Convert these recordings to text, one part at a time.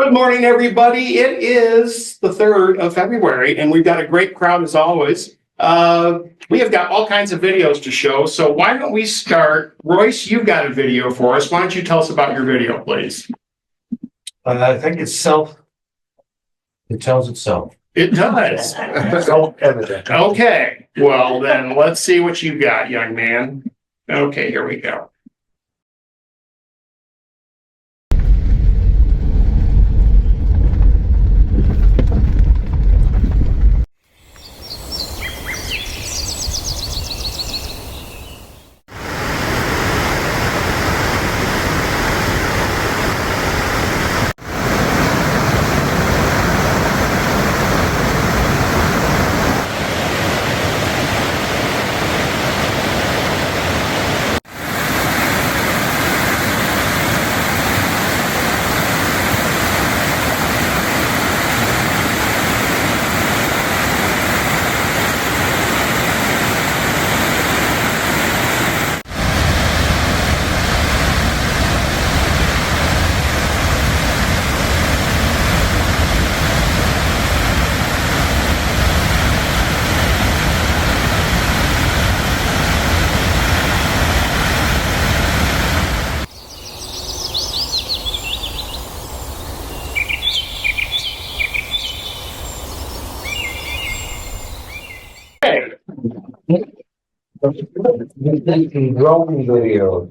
Good morning, everybody. It is the 3rd of February, and we've got a great crowd as always. We have got all kinds of videos to show, so why don't we start? Royce, you've got a video for us. Why don't you tell us about your video, please? I think it's self. It tells itself. It does. Self-evident. Okay, well then, let's see what you've got, young man. Okay, here we go. Drone video.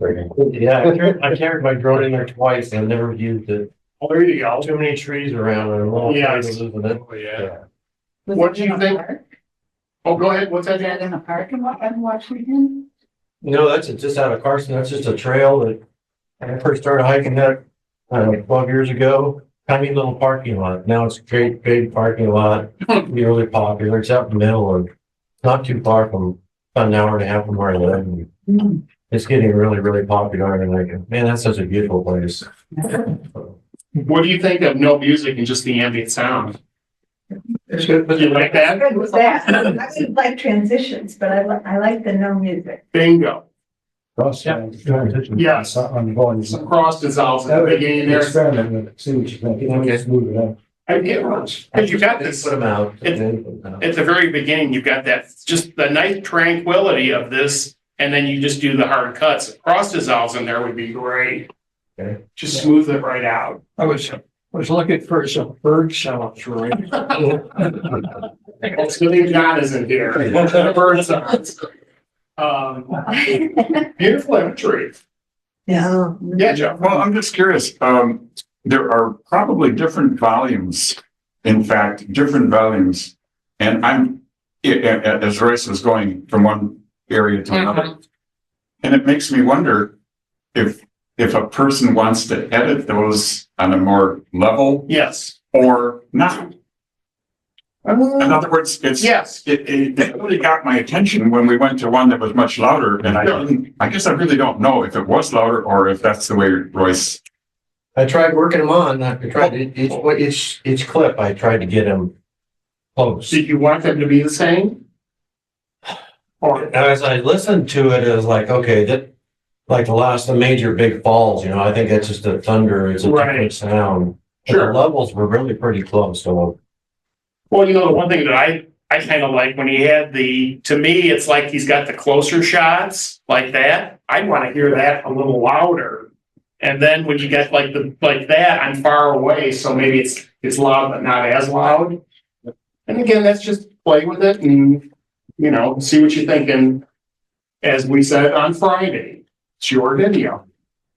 Yeah, I carried my drone in there twice and I never used it. Oh, there you go. Too many trees around and I'm all Yes. with it. Oh, yeah. Was What it do in you a think? park? Oh, go ahead. What's Was that? that in a park in Washington? No, that's just out of Carson. That's just a trail that I first started hiking that 12 years ago. Tiny little parking lot. Now it's a great big parking lot. Be really popular. It's out in the middle and not too far from about an hour and a half from where I live. And it's getting really, really popular. And I'm like, man, that's such a beautiful place. What do you think of no music and just the ambient sound? You like that? Good with that. I would like transitions, but I like the no music. Bingo. Cross. Yes. I'm going. Some cross dissolves at the beginning there. Experiment with it, see what you think. Okay. Just move it up. I get it. Because you've got this, Put them out. at the very beginning, you've got that, just the nice tranquility of this, and then you just do the hard cuts. Cross dissolves in there would be great. Okay. Just smooth it right out. I was looking for some bird sounds, right? It's good thing John isn't here. The bird sounds. Beautiful imagery. Yeah. Yeah, Joe. Well, I'm just curious. There are probably different volumes. In fact, different volumes. And as Royce was going from one area to another, and it makes me wonder if a person wants to edit those on a more level Yes. or not. In other words, Yes. it really got my attention when we went to one that was much louder, and I guess I really don't know if it was louder or if that's the way Royce. I tried working them on. I tried each clip. I tried to get them close. Did you want them to be the same? Or As I listened to it, it was like, okay, that like the major big falls. You know, I think that's just a thunder. It's a Right. different sound. But Sure. the levels were really pretty close. So well, you know, the one thing that I kind of like when he had to me, it's like he's got the closer shots like that. I'd want to hear that a little louder. And then when you get like that, I'm far away, so maybe it's loud but not as loud. And again, that's just play with it and see what you think. And as we said on Friday, it's your video.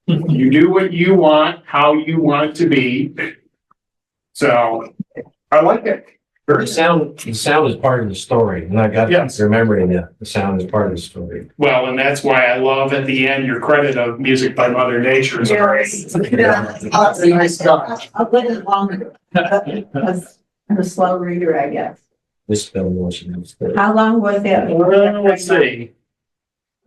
You do what you want, how you want it to be. So I like it. the sound is part of the story, and I got Yes. remembering that the sound is part of the story. Well, and that's why I love at the end your credit of music by Mother Nature is great. That's a nice touch. A little longer. Because I'm a slow reader, I guess. This film was. How long was it? Let's see.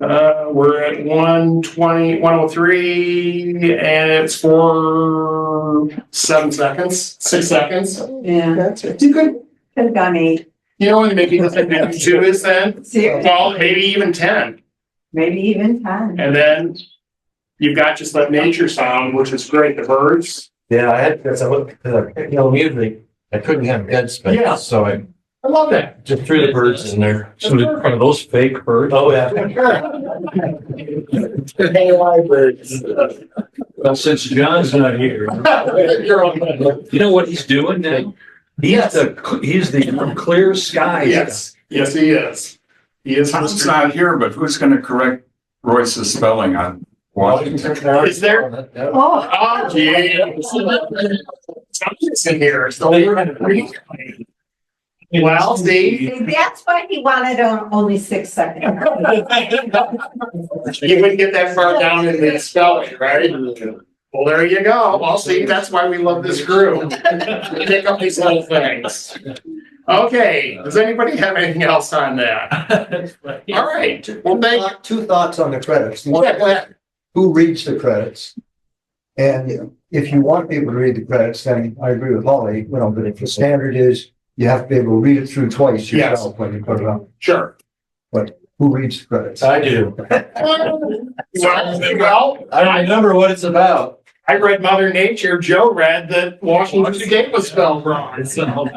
We're at 120, 103, and it's for 7 seconds, 6 seconds. Yeah, That's it. You could, could have gone 8. maybe the thing to do is then, Seriously, well, maybe even 10. maybe even 10. And then you've got just that nature sound, which is great, the birds. Yeah, I had, because I looked, music, I couldn't have dead space. Yeah. So I I love that. just threw the birds in there. So are those fake birds? Oh, yeah. Well, since John's not here, you know what he's doing now? He's the clear skies. Yes, yes, he is. He is. Tom's not here, but who's gonna correct Royce's spelling on Washington? Is there? Oh, Oh, gee. Something's in here, so we're gonna read. Well, see, see, that's why he wanted only 6 seconds. you wouldn't get that far down in the spelling, right? Well, there you go. Well, see, that's why we love this group. We pick up these little things. Okay, does anybody have anything else on that? All right, well, thank Two thoughts on the credits. you. One, Yeah, go ahead. who reads the credits? And if you want people to read the credits, then I agree with Holly, but if the standard is you have to be able to read it through twice Yes. yourself when you put it up. Sure. Who reads the credits? I do. Well, I remember what it's about. I read Mother Nature. Joe read that Washington State was spelled wrong. So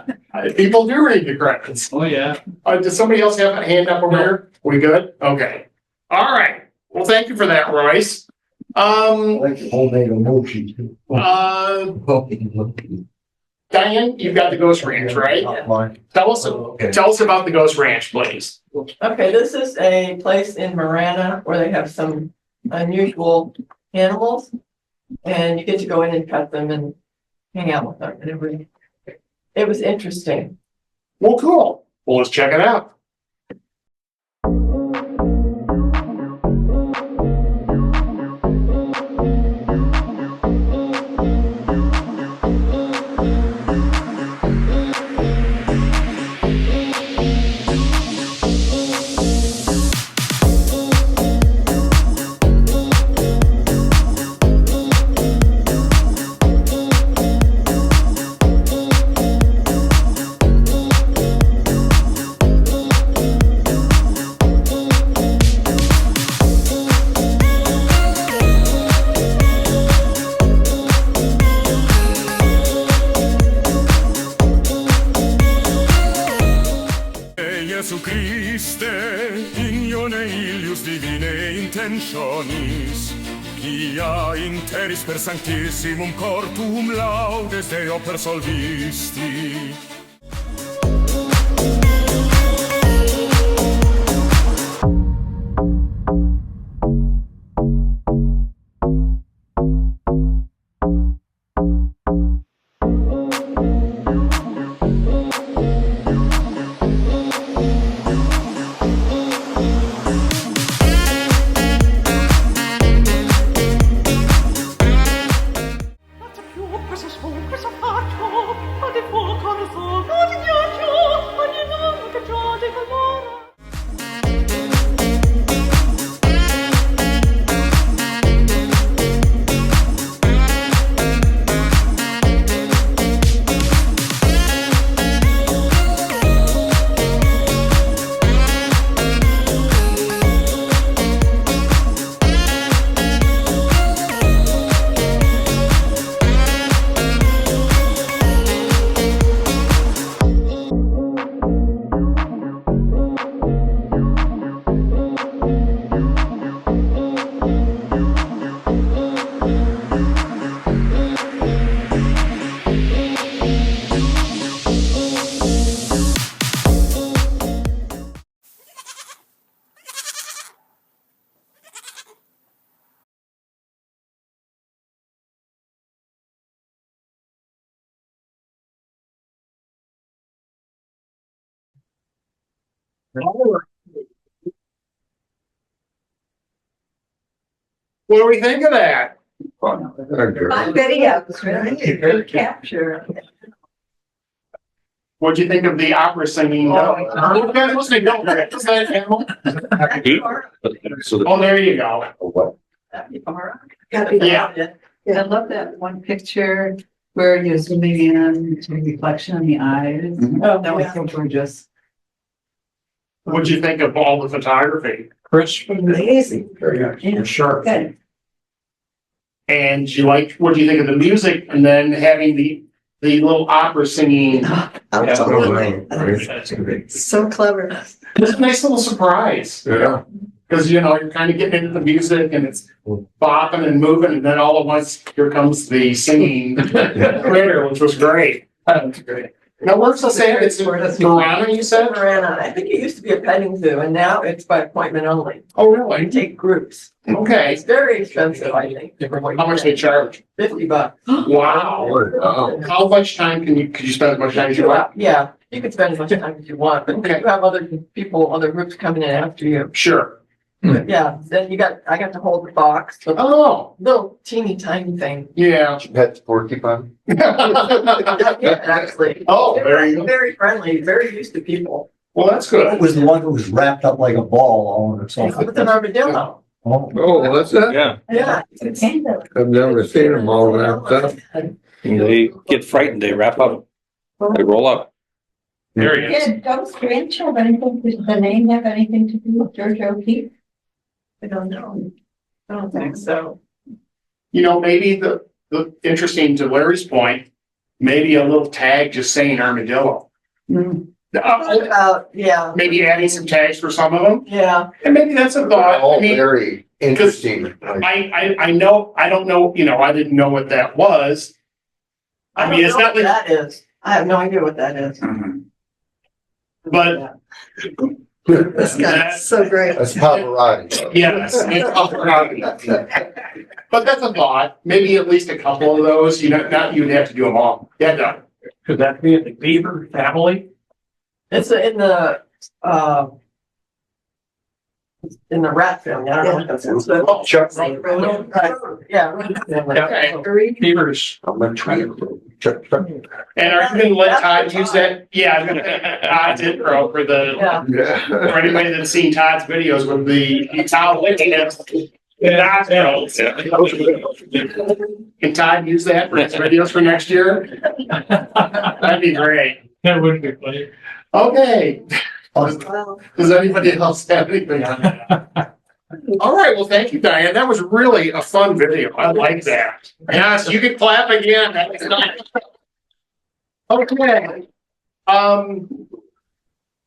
people do read the credits. Oh, yeah. Does somebody else have a hand up over here? We good? Okay. All right. Well, thank you for that, Royce. I like the whole name emoji. Diane, you've got the Ghost Ranch, right? Mine. Tell us Okay. about the Ghost Ranch, please. Okay, this is a place in Marana where they have some unusual animals. And you get to go in and pet them and hang out with them. And it was interesting. Well, cool. Well, let's check it out. Jesu Christe, igne ilius divine intentionis, quia interis per sanctissimum cortum laudes Deo persolvisti. What do we think of that? Fun. On video, it's really a good capture. What'd you think of the opera singing? Oh, there you go. Yeah. I love that one picture where you're zooming in to reflection on the eyes. Oh, That was so gorgeous. What'd you think of all the photography? Chris, Amazing. Very good. Sure. Good. And what do you think of the music? And then having the little opera singing. So clever. It's a nice little surprise. Yeah. Because, you're kind of getting into the music and it's bopping and moving, and then all at once, here comes the singing critter, which was great. That's great. Now, where's this at? It's Marana, you said? Marana, I think it used to be a petting zoo, and now it's by appointment only. Oh, You really? take groups. Okay. It's very expensive, I think. How much they charge? $50. Wow. How much time could you spend as much time as you want? Yeah, you can spend as much time as you want, but Okay. you have other people, other groups coming in after you. Sure. But yeah, then I got to hold the box, the Oh, little teeny tiny thing. yeah. Pet porcupine. Yeah, actually. Oh, there you go. Very friendly, very used to people. Well, that's It good. was the one who was wrapped up like a ball all in itself. With an armadillo. Oh, Oh, that's it? Yeah, Yeah. I've never seen them all wrapped up. they get frightened, they wrap up, they roll up. There he is. Did those grandchildren, does the name have anything to do with George O'Keefe? I don't know. I don't think so. Maybe the interesting to Larry's point, maybe a little tag just saying armadillo. Yeah, Maybe adding some tags for some of them, yeah. and maybe that's a thought. I mean, very interesting. I know, I don't know, I didn't know what that was. I mean, it's don't know not what like, that is. I have no idea what that is. but This guy's so great. That's Pavarotti. yes, but that's a thought. Maybe at least a couple of those, not you'd have to do them all. Yeah, done. Could that be in the beaver family? It's in the rat family. I don't know what that's. It's the- Oh, Chuck. Yeah. Okay. Beavers. And are you gonna let Todd use that? Yeah, I'm gonna, Todd's intro for Yeah. for anybody that's seen Todd's videos with the Todd licking it. Nostrils. Can Todd use that for his videos for next year? That'd be great. That would be funny. Okay, Wow. does anybody else have anything on that? All right, well, thank you, Diane. That was really a fun video. I like that. Yes, you can clap again. That was nice. Okay.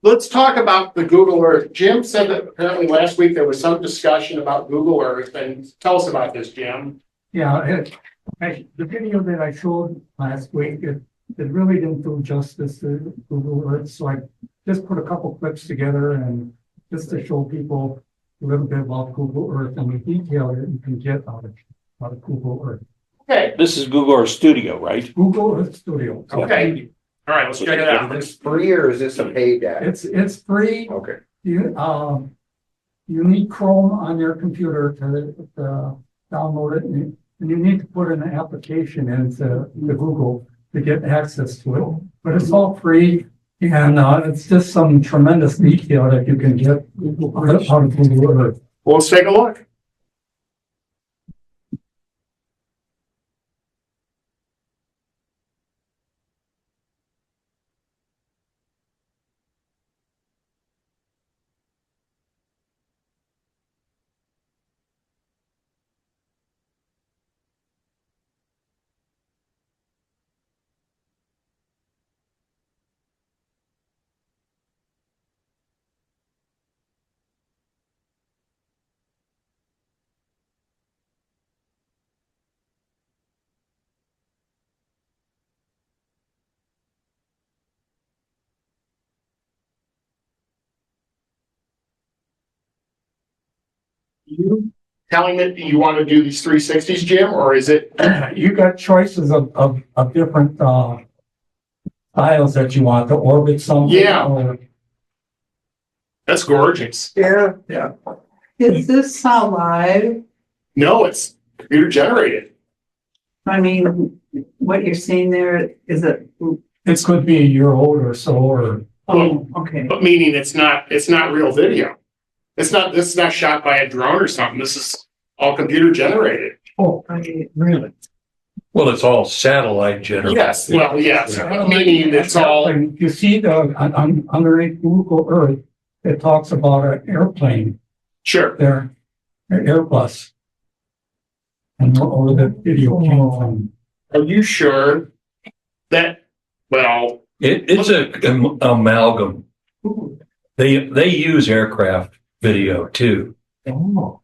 Let's talk about the Google Earth. Jim said that apparently last week there was some discussion about Google Earth, and tell us about this, Jim. Yeah, the video that I showed last week, it really didn't do justice to Google Earth, so I just put a couple clips together and just to show people a little bit about Google Earth and the detail that you can get out of Google Earth. Okay. This is Google Earth Studio, right? Google Earth Studio. Okay. All right, let's check it out. Is this free or is this a paid app? It's free. Okay. You need Chrome on your computer to download it, and you need to put an application into the Google to get access to it. But it's all free, and it's just some tremendous detail that you can get out of Google Earth. Well, let's take a look. You telling it you want to do these 360s, Jim, or is it? You got choices of different styles that you want to orbit something. Yeah. Or That's gorgeous. Yeah. Is this live? No, it's computer generated. I mean, what you're seeing there, is it, it could be a year old or so, or okay. But meaning it's not real video. This is not shot by a drone or something. This is all computer generated. oh, really? Well, it's all satellite generated. Yes, well, yes, meaning it's all, And you see underneath Google Earth, it talks about an airplane sure. there, an Airbus. and where the video came from. Are you sure that, well, It's a amalgam. They use aircraft video too. Oh.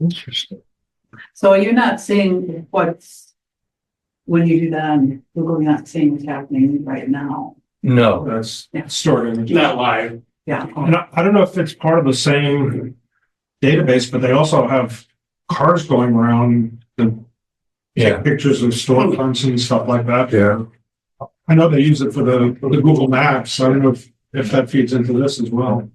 Interesting. So you're not seeing what's, when you do that on Google, you're not seeing what's happening right now. No, That's stored images. not live? Yeah. And I don't know if it's part of the same database, but they also have cars going around that yeah, take pictures of storefronts and stuff like that. Yeah. I know they use it for the Google Maps. I don't know if that feeds into this as well.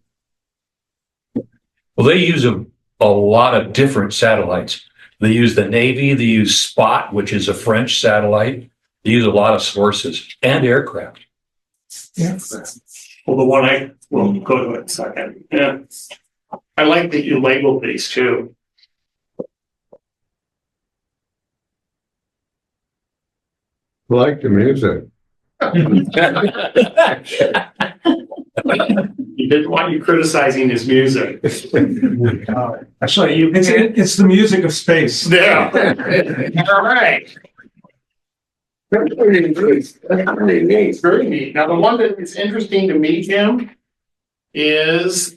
well, they use a lot of different satellites. They use the Navy, they use Spot, which is a French satellite. They use a lot of sources and aircraft. Well, the one we'll go to it in a second. Yeah. I like that you labeled these too. Like the music. You didn't want you criticizing his music. Actually, it's the music of space. Yeah. All right. That's pretty neat. That's pretty neat. It's very neat. Now, the one that is interesting to me, Tim, is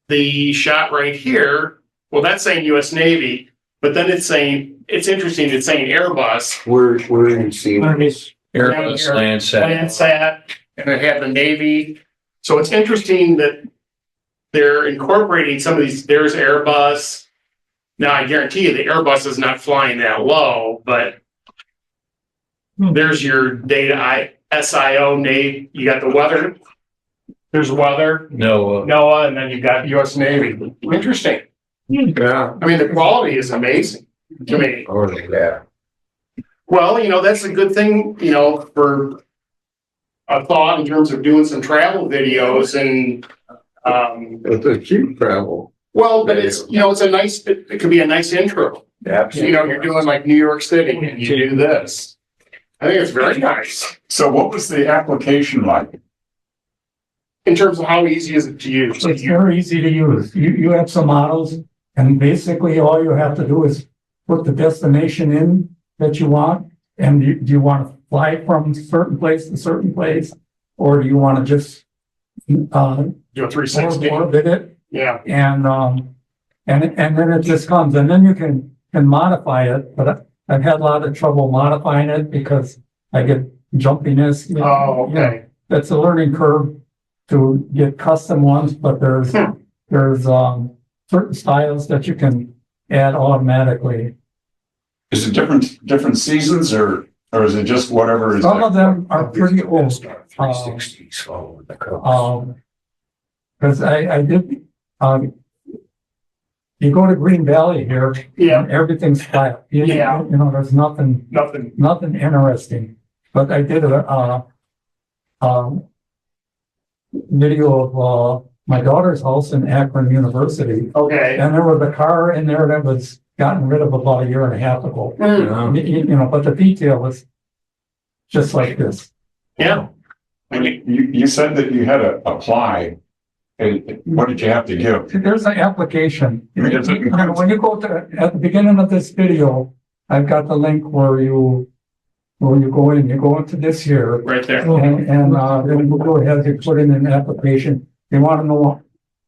the shot right here. Well, that's saying US Navy, but then it's saying, it's interesting, it's saying Airbus. Where are you seeing? Underneath. Airbus, Landsat. Landsat, and it had the Navy. So it's interesting that they're incorporating some of these, there's Airbus. Now, I guarantee you the Airbus is not flying that low, but there's your data, SIO, Navy, you got the weather. There's weather, No, NOAA, and then you got US Navy. Interesting. Yeah. I mean, the quality is amazing to me. Oh, yeah. Well, that's a good thing, for a thought in terms of doing some travel videos and, It's a cheap travel. well, but it's, it's a nice, it could be a nice intro. You're doing like New York City and you do this. I think it's very nice So what was the application like? in terms of how easy is it to use. It's very easy to use. You have some models, and basically all you have to do is put the destination in that you want. And do you want to fly from certain place to certain place? Or do you want to just Do a 360. orbit it? Yeah. And then it just comes, and then you can modify it, but I've had a lot of trouble modifying it because I get jumpiness. Oh, okay. That's a learning curve to get custom ones, but there's certain styles that you can add automatically. Is it different seasons or is it just whatever is? Some of them are pretty old. Because I did, you go to Green Valley here, Yeah. and everything's flat. Yeah. There's nothing interesting. But I did a video of my daughter's house in Akron University, Okay. and there was a car in there that was gotten rid of about a year and a half ago. But the detail was just like this. Yeah. You said that you had to apply. What did you have to give? There's an application. Is it- When you go to, at the beginning of this video, I've got the link where you go into this here. Right there. And then you go ahead and put in an application. They want to know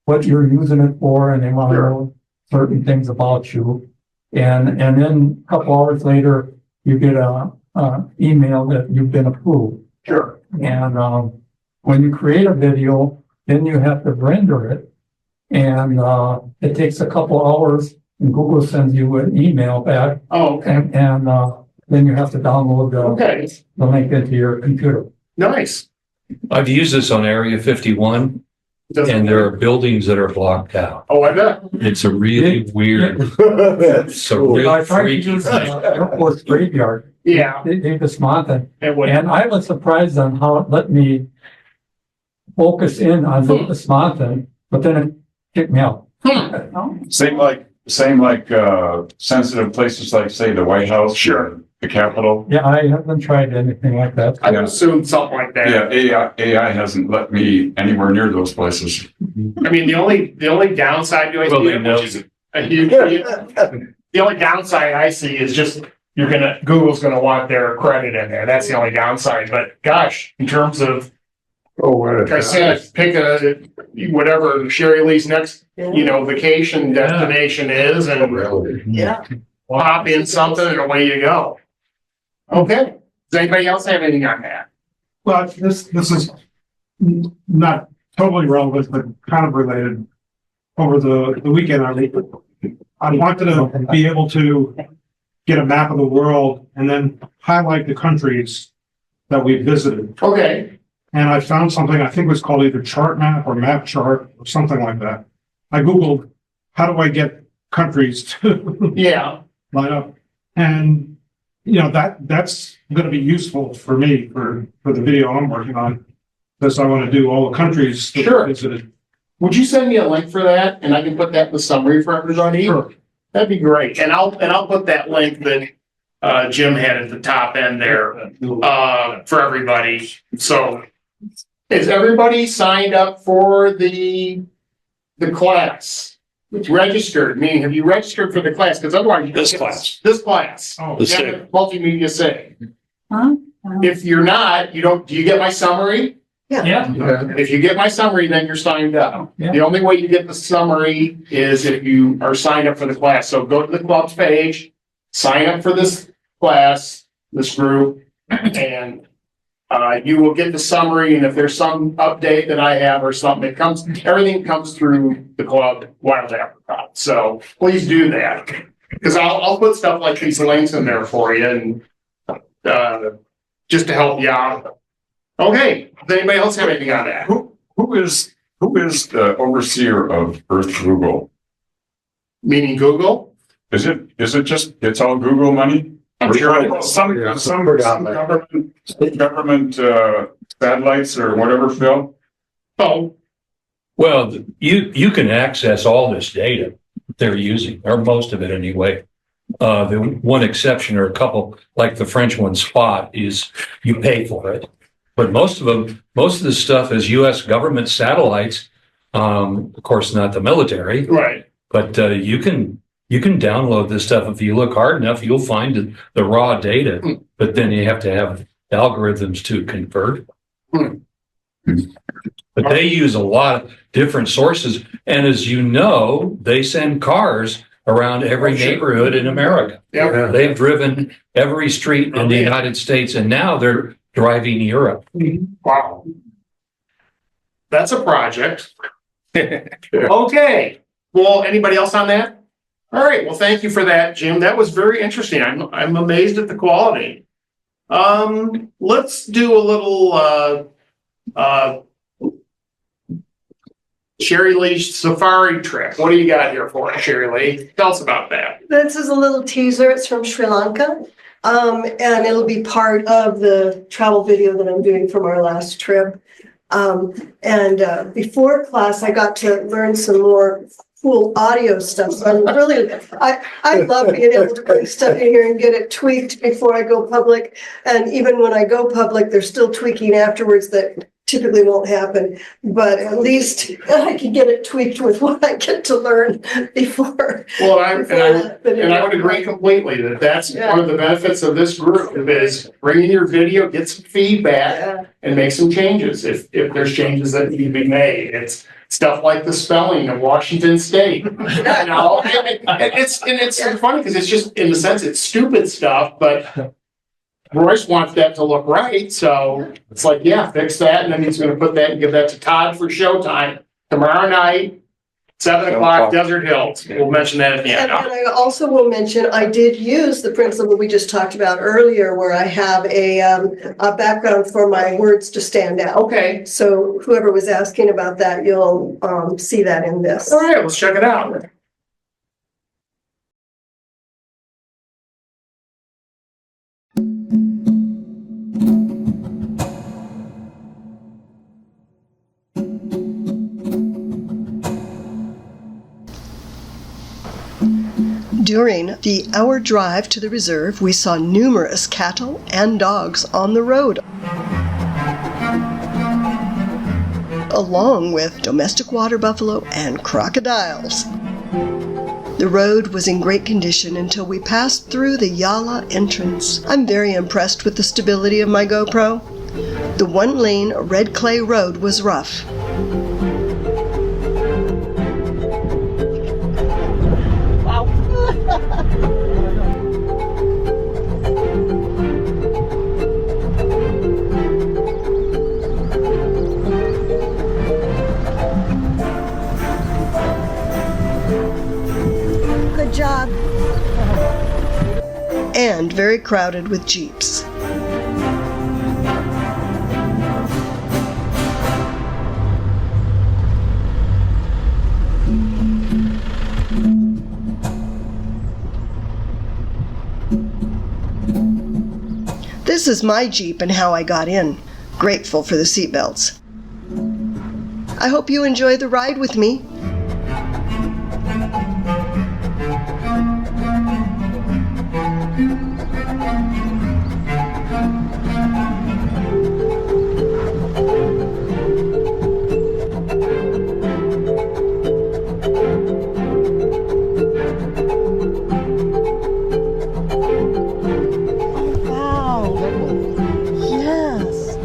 what you're using it for, and they want to know certain things about you. And then a couple hours later, you get a email that you've been approved. Sure. And when you create a video, then you have to render it. And it takes a couple hours, and Google sends you an email back, Oh, okay. and then you have to download Okay. the link into your computer. Nice. I've used this on Area 51, and there are buildings that are blocked out. Oh, I bet. It's a really weird, That's it's a cool. real I tried to freaky use thing. Air Force Graveyard. Yeah. They dismantled it. It would. And I was surprised on how it let me focus in on the smartphone, but then it kicked me out. Same like sensitive places like, say, the White House. Sure. The Capitol. Yeah, I haven't tried anything like that. I would assume something like that. Yeah, AI hasn't let me anywhere near those places. I mean, the only downside to it, Well, they know which is a huge, The only downside I see is just Google's gonna want their credit in there. That's the only downside. But gosh, in terms of, like I said, pick whatever Sherry Lee's next, vacation destination is and Yeah. pop in something and away you go. Okay. Does anybody else have anything on that? Well, this is not totally relevant, but kind of related. Over the weekend, I wanted to be able to get a map of the world and then highlight the countries that we visited. Okay. And I found something, I think it was called either Chart Map or Map Chart or something like that. I Googled, how do I get countries to Yeah. line up? And, that's going to be useful for me for the video I'm working on. Because I want to do all the countries that Sure. we visited. Would you send me a link for that and I can put that in the summary for everybody? Sure. That'd be great. And I'll put that link that Jim had at the top end there for everybody. So is everybody signed up for the class? Registered, meaning have you registered for the class? Because otherwise This class. This class. Oh, The SIG. Multimedia SIG. Huh? If you're not, do you get my summary? Yeah. If you get my summary, then you're signed up. Yeah. The only way you get the summary is if you are signed up for the class. So go to the club's page, sign up for this class, this group, and you will get the summary. And if there's some update that I have or something, everything comes through the club while it's apricot. So please do that. Because I'll put stuff like these links in there for you and just to help you out. Okay, does anybody else have anything on that? Who is the overseer of Earth Google? Meaning Google? Is it just, it's all Google money? I'm sure. Some government satellites or whatever, Phil? Oh, Well, you can access all this data they're using, or most of it anyway. The one exception or a couple, like the French one, Spot, is you pay for it. But most of the stuff is U.S. government satellites. Of course, not the military, right. but you can download this stuff. If you look hard enough, you'll find the raw data. But then you have to have algorithms to convert. But they use a lot of different sources, and as you know, they send cars around every neighborhood in America. Yeah. They've driven every street in the United States, and now they're driving Europe. Wow. That's a project. Okay. Well, anybody else on that? All right. Well, thank you for that, Jim. That was very interesting. I'm amazed at the quality. Let's do a little Sherry Lee's safari trip. What do you got here for us, Sherry Lee? Tell us about that. This is a little teaser. It's from Sri Lanka. And it'll be part of the travel video that I'm doing from our last trip. Before class, I got to learn some more cool audio stuff. So I'm really, I love being able to bring stuff in here and get it tweaked before I go public. And even when I go public, they're still tweaking afterwards that typically won't happen, but at least I can get it tweaked with what I get to learn before. Well, I would agree completely that that's one of the benefits of this group is bring in your video, get some feedback, and make some changes if there's changes that need to be made. It's stuff like the spelling of Washington State. It's funny because it's just, in a sense, it's stupid stuff, but Royce wants that to look right, so it's like, yeah, fix that, and then he's gonna put that and give that to Todd for showtime tomorrow night, 7:00, Desert Hills. We'll mention that at the end. And I also will mention, I did use the principle we just talked about earlier, where I have a background for my words to stand out. Okay, So whoever was asking about that, you'll see that in this. all right, let's check it out. During the hour drive to the reserve, we saw numerous cattle and dogs on the road, along with domestic water buffalo and crocodiles. The road was in great condition until we passed through the Yala entrance. I'm very impressed with the stability of my GoPro. The one-lane red clay road was rough. Good job. And very crowded with Jeeps. This is my Jeep and how I got in. Grateful for the seatbelts. I hope you enjoy the ride with me. Wow. Yes.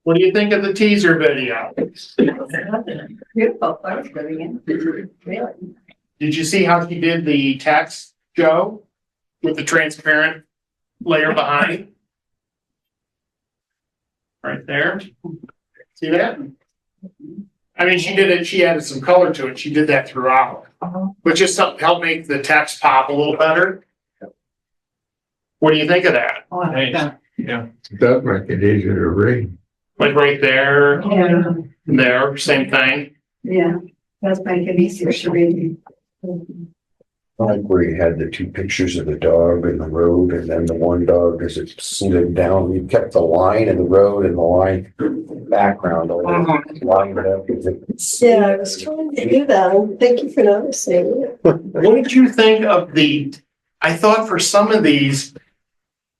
What do you think of the teaser video? Beautiful photos, really. Did you see how she did the text, Joe? With the transparent layer behind? Right there. See that? I mean, she did it, she added some color to it. She did that throughout. But just something to help make the text pop a little better. What do you think of that? Oh, I like that. Does make it easier to read. Like right there, Yeah, there, same thing. yeah, that's make it easier to read. Like where you had the two pictures of the dog and the road, and then the one dog as it slid down, you kept the line in the road and the line background. All lined up. Yeah, I was trying to do that, and thank you for noticing. What did you think of I thought for some of these,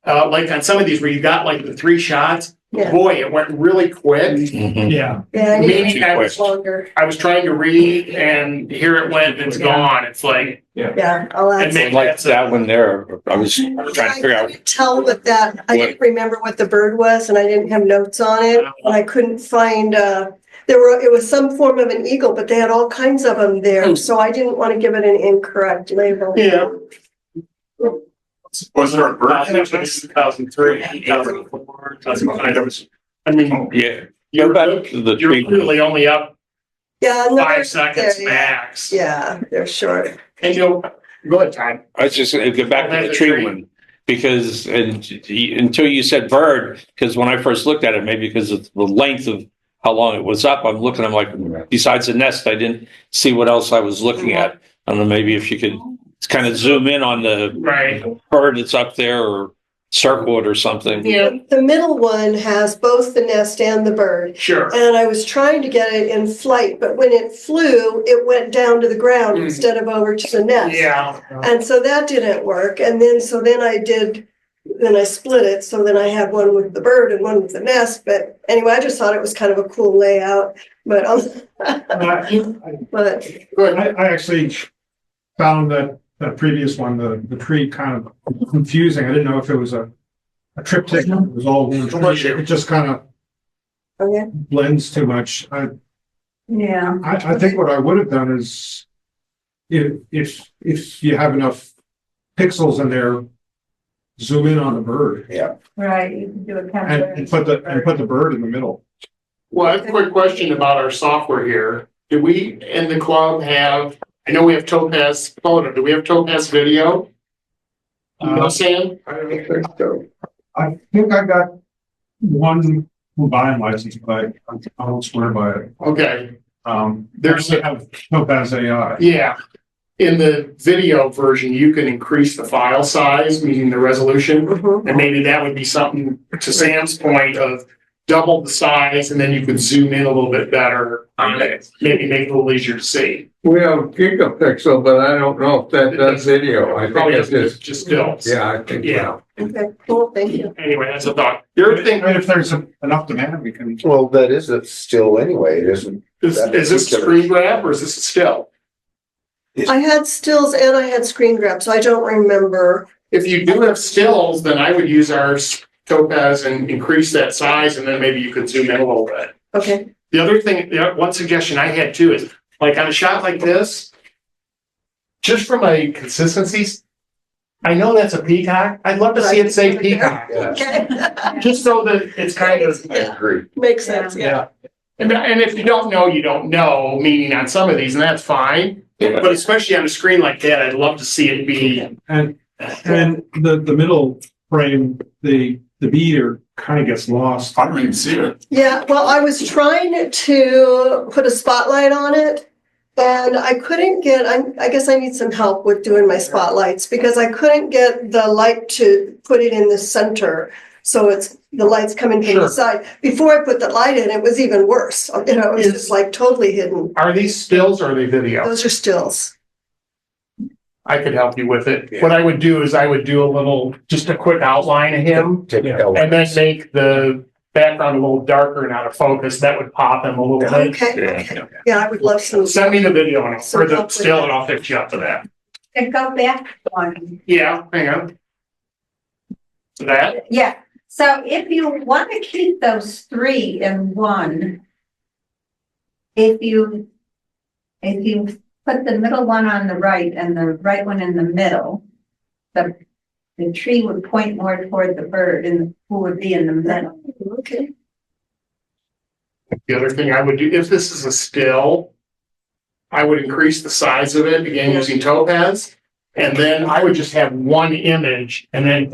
like on some of these where you got like the 3 shots, Yeah. boy, it went really quick. Yeah. Yeah, I Meaning need I it was, longer. I was trying to read and here it went and it's gone. It's like, Yeah, I'll add. and maybe Like that's that one there, I was trying to figure out. couldn't tell what that, I didn't remember what the bird was and I didn't have notes on it. And I couldn't find, it was some form of an eagle, but they had all kinds of them there. So I didn't want to give it an incorrect label. Yeah. Was there a bird? 2003, 2004, 2005. I mean, Yeah. you're, Back to the you're tree. really only up Yeah. no, 5 they're seconds there, max. Yeah, they're short. And Go ahead, Todd. I was just gonna get back to the That's a tree tree. one. Because, until you said bird, because when I first looked at it, maybe because of the length of how long it was up, I'm like, besides the nest, I didn't see what else I was looking at. I don't know, maybe if you could kind of zoom in on the Right. bird that's up there or circle it or something. Yeah, The middle one has both the nest and the bird. sure. And I was trying to get it in flight, but when it flew, it went down to the ground Mm. instead of over to the nest. Yeah. And so that didn't work. And then, then I split it. So then I had one with the bird and one with the nest. But anyway, I just thought it was kind of a cool layout. But, but I actually found that previous one, the tree kind of confusing. I didn't know if it was a triptych, it was all one tree. It just kind of okay. blends too much. Yeah. I think what I would have done is if you have enough pixels in there, zoom in on the bird Yeah. Right, you can do a camera. and put the bird in the middle. Well, I have a quick question about our software here. Do we in the club have, I know we have Topaz photo, do we have Topaz video? You know, Sam? I don't think so. I think I got one combined license, but I won't swear by it. Okay, There's have Topaz AI. yeah. In the video version, you can increase the file size, meaning the resolution. Mhm. And maybe that would be something, to Sam's point, of double the size and then you could zoom in a little bit better on it. Maybe make it a little easier to see. We have gigapixel, but I don't know if that does video. I think Probably it's just stills. yeah, I think Yeah. so. Okay, cool, thank you. Anyway, that's a thought. Your thing, If there's enough demand, we can. Well, that is a still anyway, it isn't. is this a screen grab or is this a still? I had stills and I had screen grab, so I don't remember. If you do have stills, then I would use our Topaz and increase that size and then maybe you could zoom in a little bit. Okay, The other thing, one suggestion I had too is, like on a shot like this, just from a consistency, I know that's a peacock. I'd love to see it say peacock, okay. just so that it's kind of. I agree. Makes sense, yeah. And if you don't know, you don't know, meaning on some of these, and that's fine. But especially on a screen like that, I'd love to see it be. And the middle frame, the beater kind of gets lost. I don't even see it. Yeah, well, I was trying to put a spotlight on it and I couldn't get, I guess I need some help with doing my spotlights because I couldn't get the light to put it in the center. So the light's coming from Sure. the side. Before I put the light in, it was even worse. You know, it was just like totally hidden. Are these stills or are they video? Those are stills. I could help you with it. What I would do is I would do just a quick outline of him Take Yeah. and then make the background a little darker and out of focus. That would pop him a little bit. Okay. Yeah, I would love some. Send me the video and So or the help with still that. and I'll fix you up to that. And go back one. Yeah, hang on. That, Yeah, so if you want to keep those three in one, if you put the middle one on the right and the right one in the middle, the tree would point more toward the bird and who would be in the middle. Okay. the other thing I would do, if this is a still, I would increase the size of it, again, using Topaz. And then I would just have one image and then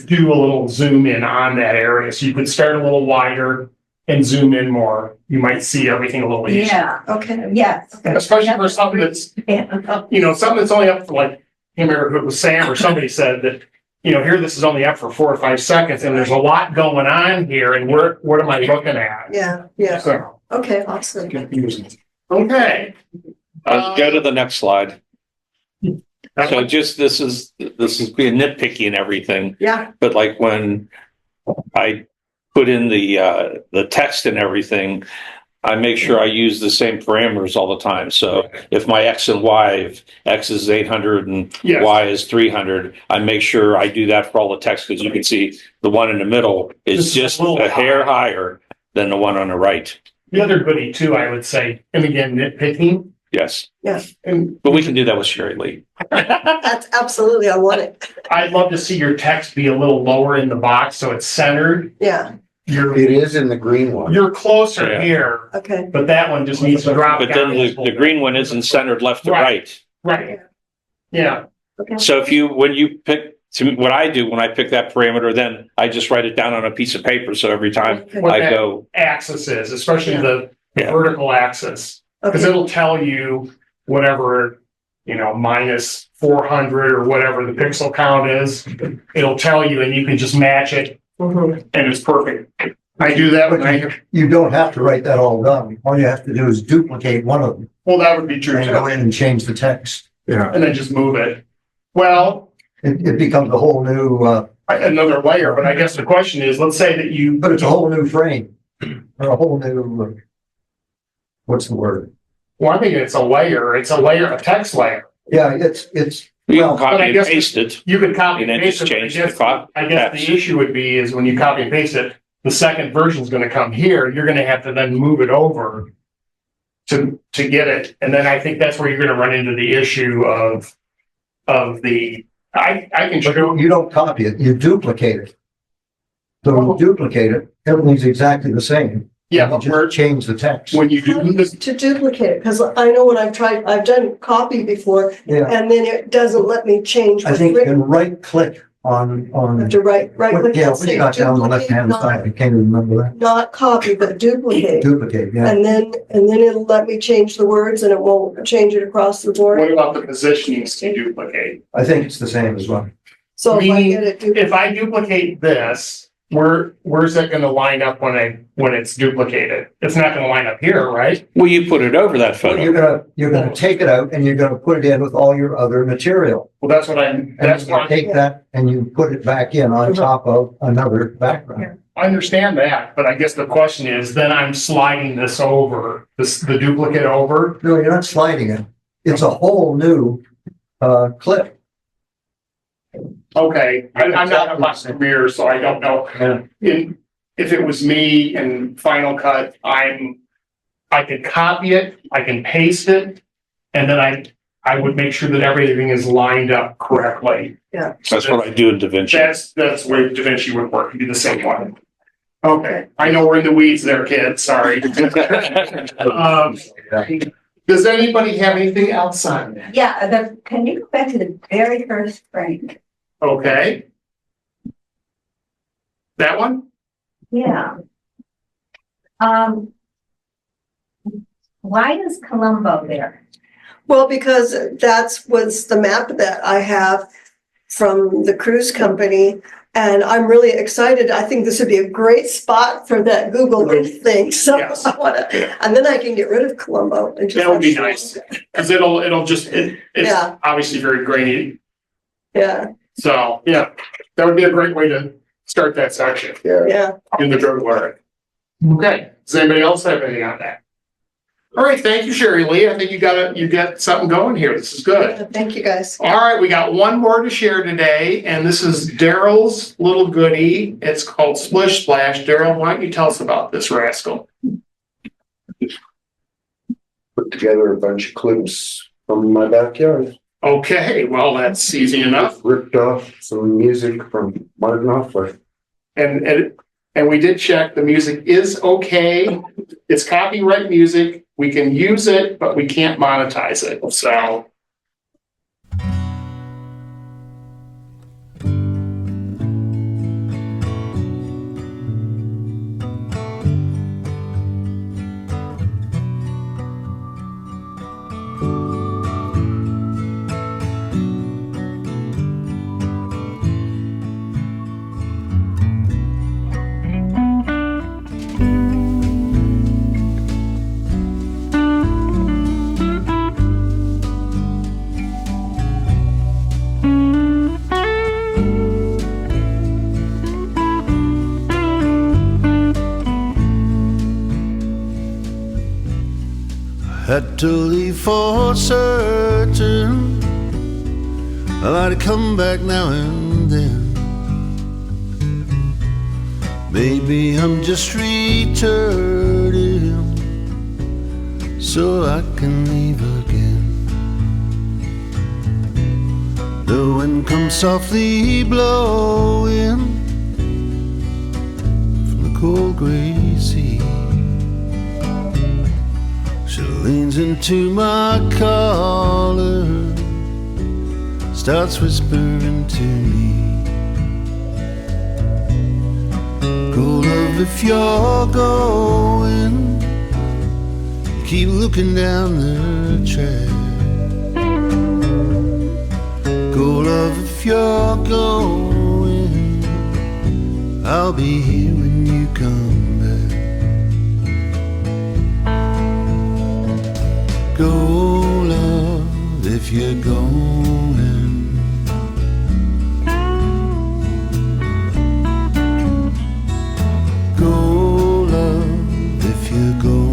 do a little zoom in on that area. So you could start a little wider and zoom in more. You might see everything a little easier. Yeah, Okay. yes. Especially for something that's, something that's only up for like, I can't remember if it was Sam or somebody said that, here this is only up for 4 or 5 seconds and there's a lot going on here and what am I looking at? Yeah, yeah. So, Okay, awesome. okay. Let's go to the next slide. So just, this is being nitpicky and everything, Yeah, but like when I put in the text and everything, I make sure I use the same parameters all the time. So if my X and Y, if X is 800 and Yes. Y is 300, I make sure I do that for all the text, because you can see the one in the middle This is is just a little a hair high. higher than the one on the right. The other goodie too, I would say, and again, nitpicking, Yes, and but we can do that with Sherry Lee. that's absolutely, I want it. I'd love to see your text be a little lower in the box, so it's centered. Yeah, You're It is in the green one. closer Yeah. here, okay. but that one just needs to drop But then down. the green one isn't centered left to Right. right. Right, yeah, Okay. So when you pick, what I do when I pick that parameter, then I just write it down on a piece of paper. So every time What I that go, axis is, especially the Yeah. vertical axis, because Okay, it'll tell you whatever, minus 400 or whatever the pixel count is. It'll tell you, and you can just match it, mhm. and it's perfect. I do that when You don't have to write that all down. All you have to do is duplicate one of them well, that would be true and go too, in and change the text. Yeah. and then just move it. Well, It becomes a whole new, another layer, but I guess the question is, let's say that you. but it's a whole new frame. Or a whole new, what's the word? Well, I think it's a layer, a text layer. Yeah, it's, you well, can copy but I and guess paste it. You could copy And and then paste just it. But change the font I guess text. the issue would be is when you copy and paste it, the second version is going to come here. You're going to have to then move it over to get it, and then I think that's where you're going to run into the issue of the. I can show you don't copy it, you duplicate it. So when you duplicate it, everything's exactly the same. Yeah, You but just change the text. when you do this, To duplicate it, because I know when I've done copy before, Yeah, and then it doesn't let me change I what's think you written. can right click on, I have to right click yeah, and what say you got down the duplicate, left-hand side, I can't even remember that. not copy, but duplicate. Duplicate, yeah. And then it'll let me change the words and it won't change it across the board. what about the positioning to duplicate? I think it's the same as well. So if I Meaning, get it duplicated, If I duplicate this, where's that going to line up when it's duplicated? It's not going to line up here, right? Well, you put it over that Well, photo. you're gonna take it out and you're gonna put it in with all your other material. Well, that's And that's you why take that and you put it back in on top of another background. I understand that, but I guess the question is, then I'm sliding this over, the duplicate over. No, you're not sliding it. It's a whole new, clip. Okay, I'm not a box career, so I don't know. If it was me in Final Cut, I can copy it, I can paste it, and then I would make sure that everything is lined up correctly. That's what I do in Da Vinci. That's where Da Vinci would work, do the same one. Okay, I know we're in the weeds there, kids, sorry. Does anybody have anything else on that? Yeah, can you go back to the very first frame? Okay. That one? Yeah. Why is Colombo there? well, because was the map that I have from the cruise company. And I'm really excited. I think this would be a great spot for that Google Earth thing. So Yes. I wanna, and then I can get rid of Colombo and just. That would be have- nice, because it's Yeah. obviously very grainy. Yeah, So, yeah, that would be a great way to start that section yeah. in the Google Earth. Okay, does anybody else have anything on that? All right, thank you, Sherry Lee. I think you got something going here. This is good. Thank you, guys. All right, we got one more to share today, and this is Daryl's little goodie. It's called Splish Splash. Daryl, why don't you tell us about this rascal? Put together a bunch of clips from my backyard. Okay, well, that's easy enough. Ripped off some music from Martin Knopfler. And we did check, the music is okay. It's copyright music. We can use it, but we can't monetize it, so. Had to leave for certain. I like to come back now and then. Maybe I'm just returning, so I can leave again. The wind comes softly blowing from the cold gray sea. She leans into my collar, starts whispering to me. Go love, if you're going, keep looking down the track. Go love, if you're going, I'll be here when you come back. Go love, if you're going. Go love, if you're going.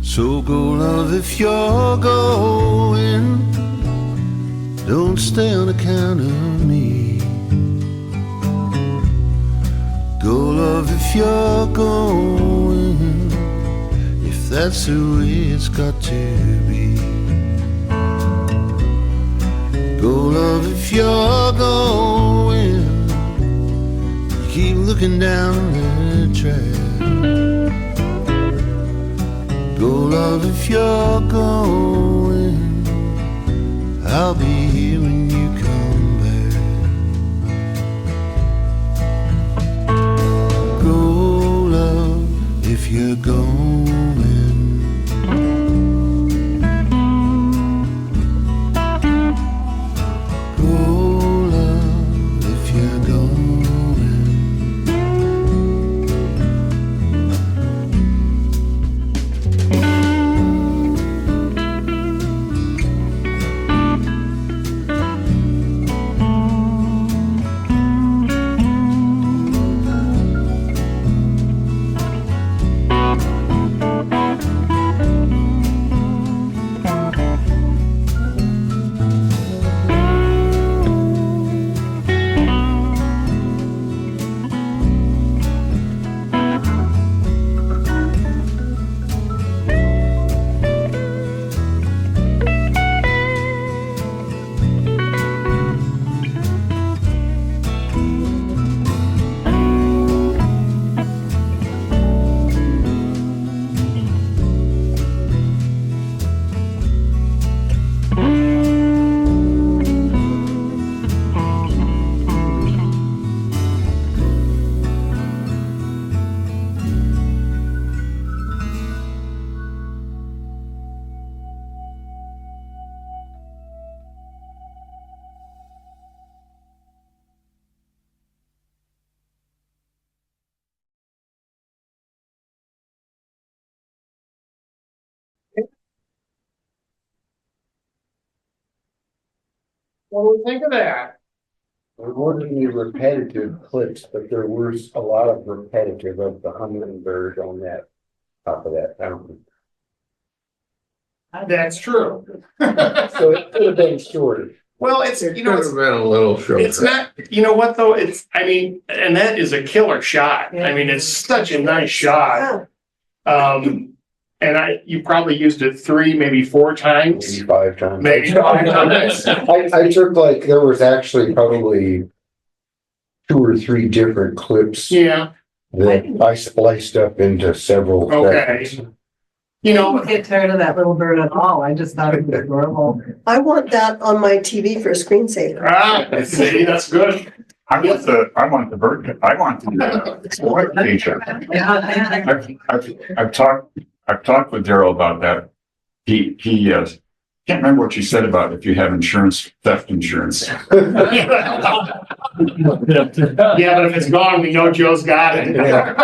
So go love, if you're going, don't stay on account of me. Go love, if you're going, if that's the way it's got to be. Go love, if you're going, keep looking down the track. Go love, if you're going, I'll be here when you come back. Go love, if you're going. Go love, if you're going. What do we think of that? There weren't any repetitive clips, but there was a lot of repetitive of the hummingbird on that top of that fountain. That's true. So it could have been shorter. Well, it's, It you could know, have been a little shorter. it's not, you know what though, it's, I mean, and that is a killer shot. I mean, it's such a nice shot. And you probably used it 3, maybe 4 times. Maybe 5 times. Maybe 5 times. I took like, there was actually probably 2 or 3 different clips Yeah, that I spliced up into several okay. segments. You know, don't get tired of that little bird at all. I just thought it was adorable. I want that on my TV for a screensaver. see, that's good. I want the bird, I want the white feature. I've talked with Daryl about that. He can't remember what you said about if you have insurance, theft insurance. Yeah, but if it's gone, we know Joe's got it. Remember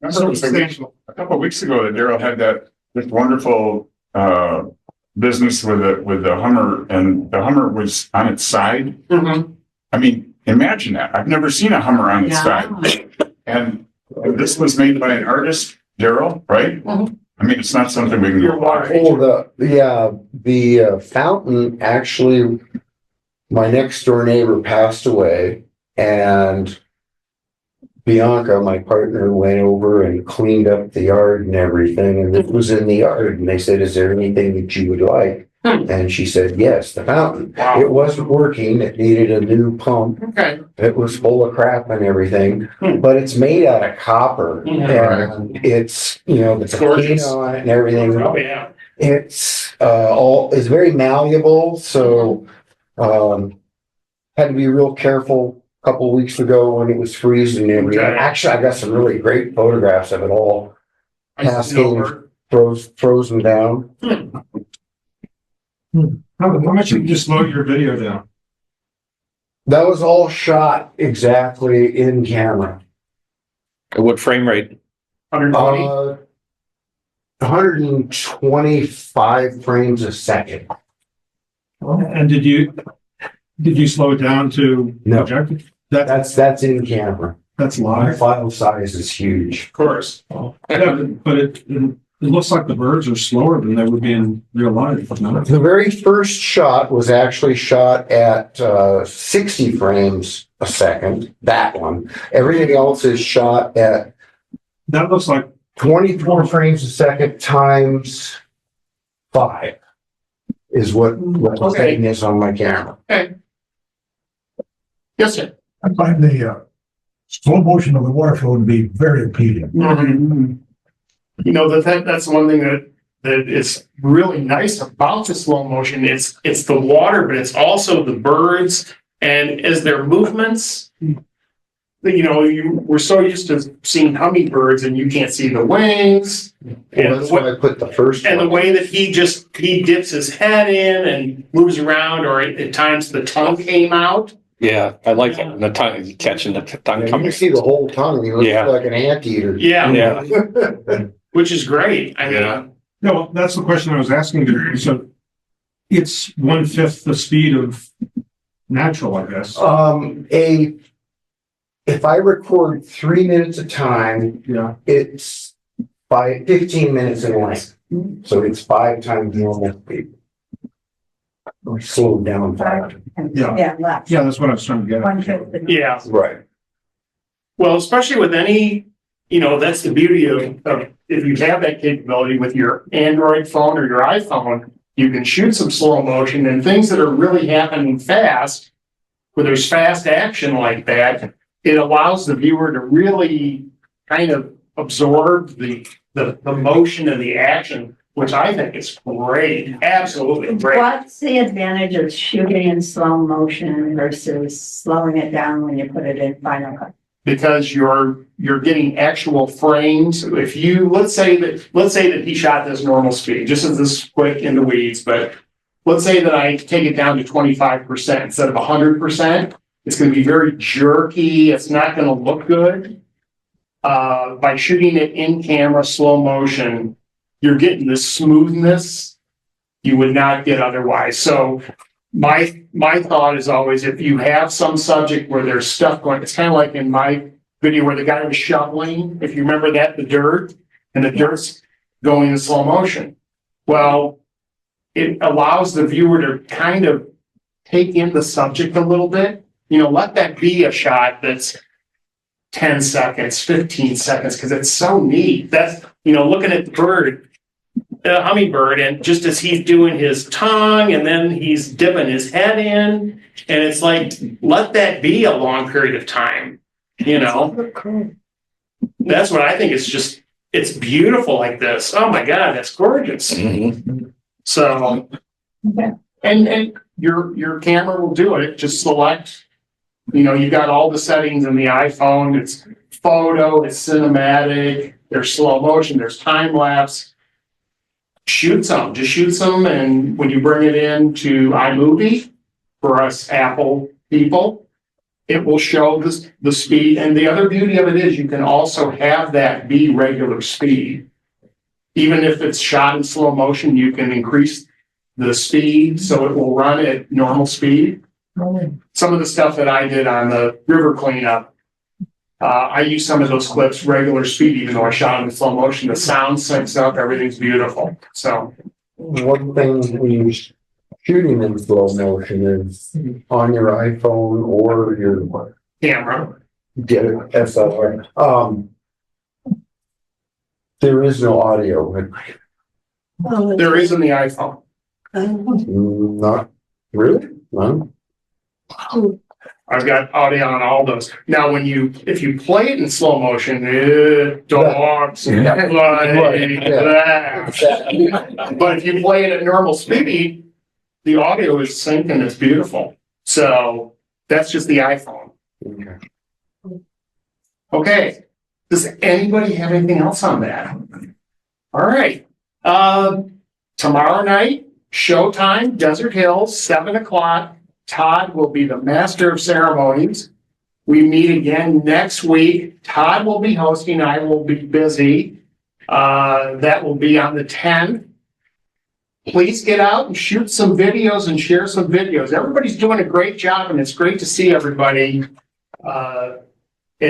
it was a couple of weeks ago that Daryl had this wonderful business with the Hummer, and the Hummer was on its side. Mhm. I mean, imagine that. I've never seen a Hummer on its Yeah. side. And this was made by an artist, Daryl, right? Mhm. I mean, it's not something we can Your go water buy. Oh, the fountain, actually, my next door neighbor passed away, and Bianca, my partner, went over and cleaned up the yard and everything, and it was in the yard, and they said, is there anything that you would like? And she said, yes, the fountain. Wow. It wasn't working, it needed a new pump, Okay. it was full of crap and everything, but it's made out of copper, and it's, the It's gorgeous. patina on it and everything. Oh, yeah. It's it's very malleable, so had to be real careful a couple of weeks ago when it was freezing and everything. Okay. Actually, I got some really great photographs of it all cascading, frozen down. How much you just slow your video down? That was all shot exactly in camera. What frame rate? 120. 125 frames a second. And did you slow it down to No. projected? That's in camera. That's My live. file size is huge. Of course. Yeah, but it looks like the birds are slower than they would be in real life. No? The very first shot was actually shot at 60 frames a second, that one. Everything else is shot at That looks like 24 frames a second times 5 is what the Okay. setting is on my camera. Okay. Yes, sir. I find the slow motion of the water flow to be very appealing. Mhm. You know, that's one thing that is really nice about the slow motion. It's the water, but it's also the birds, and as their movements. We're so used to seeing hummingbirds and you can't see the wings. Well, And that's why I put the first And the one. way that he dips his head in and moves around, or at times the tongue came out. Yeah, I like that. The tongue, catching the tongue Yeah, you coming. can see the whole tongue. He looks Yeah. like an anteater. Yeah, Yeah. which is great. I mean, Yeah. no, that's the question I was asking. So it's 1/5 the speed of natural, I guess. If I record 3 minutes a time, Yeah. it's by 15 minutes in length. So it's 5 times normal speed. Or slowed down 5. Yeah. Yeah, left. Yeah, that's what I was trying to get at. 1/5 the- yeah. Right. Well, especially with any, that's the beauty of if you have that capability with your Android phone or your iPhone, you can shoot some slow motion and things that are really happening fast. Where there's fast action like that, it allows the viewer to really kind of absorb the motion and the action, which I think is great, absolutely great. What's the advantage of shooting in slow motion versus slowing it down when you put it in Final Cut? Because you're getting actual frames. If you, let's say that he shot this normal speed, just as this quick in the weeds, but let's say that I take it down to 25% instead of 100%. It's going to be very jerky. It's not going to look good. By shooting it in camera, slow motion, you're getting the smoothness you would not get otherwise. So my thought is always, if you have some subject where there's stuff going, it's kind of like in my video where the guy was shoveling, if you remember that, the dirt, and the dirt's going in slow motion. Well, it allows the viewer to kind of take in the subject a little bit. Let that be a shot that's 10 seconds, 15 seconds, because it's so neat. That's, looking at the bird, the hummingbird, and just as he's doing his tongue and then he's dipping his head in, and it's like, let that be a long period of time, That's what I think. It's beautiful like this. Oh my God, that's gorgeous. Mm-hmm. So, and your camera will do it. Just select, you've got all the settings in the iPhone. It's photo, it's cinematic, there's slow motion, there's time lapse. Just shoot some. And when you bring it into iMovie, for us Apple people, it will show the speed. And the other beauty of it is you can also have that be regular speed. Even if it's shot in slow motion, you can increase the speed, so it will run at normal speed. Some of the stuff that I did on the river cleanup, I used some of those clips regular speed, even though I shot them in slow motion. The sound syncs up, everything's beautiful. So One thing when you're shooting in slow motion is on your iPhone or your camera, get it SLR. There is no audio. there is in the iPhone. Not really, no. I've got audio on all those. Now, if you play it in slow motion, dogs, Yeah. like that. But if you play it at normal speed, the audio is synced and it's beautiful. So that's just the iPhone. Okay. Okay. Does anybody have anything else on that? All right. Tomorrow night, showtime, Desert Hills, 7:00. Todd will be the master of ceremonies. We meet again next week. Todd will be hosting. I will be busy. That will be on the 10th. Please get out and shoot some videos and share some videos. Everybody's doing a great job, and it's great to see everybody at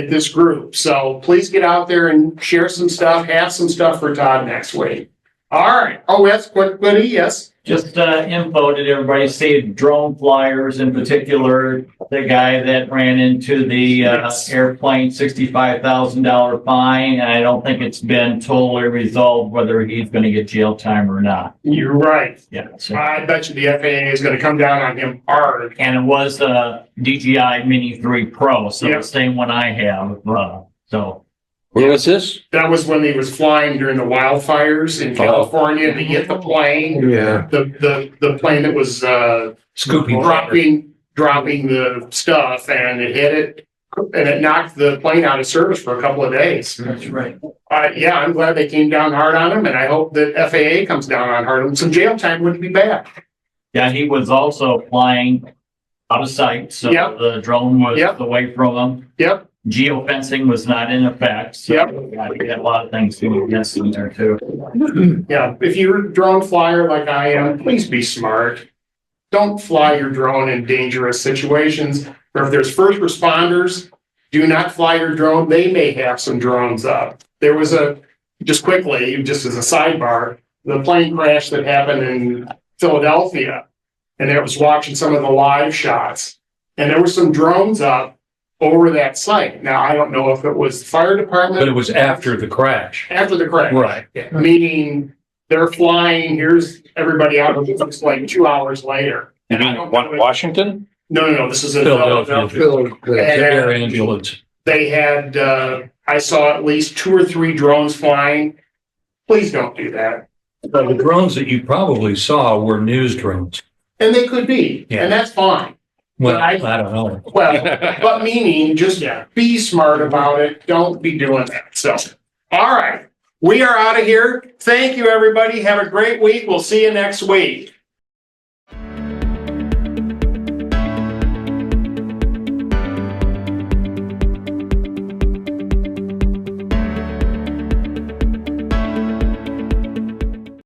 this group. So please get out there and share some stuff, have some stuff for Todd next week. All right. Oh, that's quickly, yes. Just info, did everybody see drone flyers, in particular, the guy that ran into the airplane, $65,000 fine? And I don't think it's been totally resolved whether he's going to get jail time or not. You're right. Yeah. So, I bet you the FAA is going to come down on him hard. and it was a DJI Mini 3 Pro, so Yep. the same one I have. So Where was this? That was when he was flying during the wildfires in California, and he hit the plane. Yeah. The plane that was Scooping. dropping the stuff, and it hit it, and it knocked the plane out of service for a couple of days. that's right. Yeah, I'm glad they came down hard on him, and I hope that FAA comes down on hard on him. Some jail time wouldn't be bad. Yeah, he was also flying out of sight, so Yep. the drone was Yep. away from him. Yep. Geofencing was not in effect, so Yep. yeah, you got a lot of things going against him there too. Yeah, if you're a drone flyer like I am, please be smart. Don't fly your drone in dangerous situations. Or if there's first responders, do not fly your drone. They may have some drones up. There was just quickly, just as a sidebar, the plane crash that happened in Philadelphia. And I was watching some of the live shots. And there were some drones up over that site. Now, I don't know if it was the fire department. But it was after the crash. After the crash. Right. Meaning they're flying, here's everybody out, it looks like 2 hours later. You mean Washington? No, this is in Philadelphia. Philadelphia. Air ambulance. They had, I saw at least 2 or 3 drones flying. Please don't do that. The drones that you probably saw were news drones. And they could be, Yeah. and that's fine. Well, I- I don't know. Well, but meaning just be smart about it. Don't be doing that. So, all right. We are out of here. Thank you, everybody. Have a great week. We'll see you next week.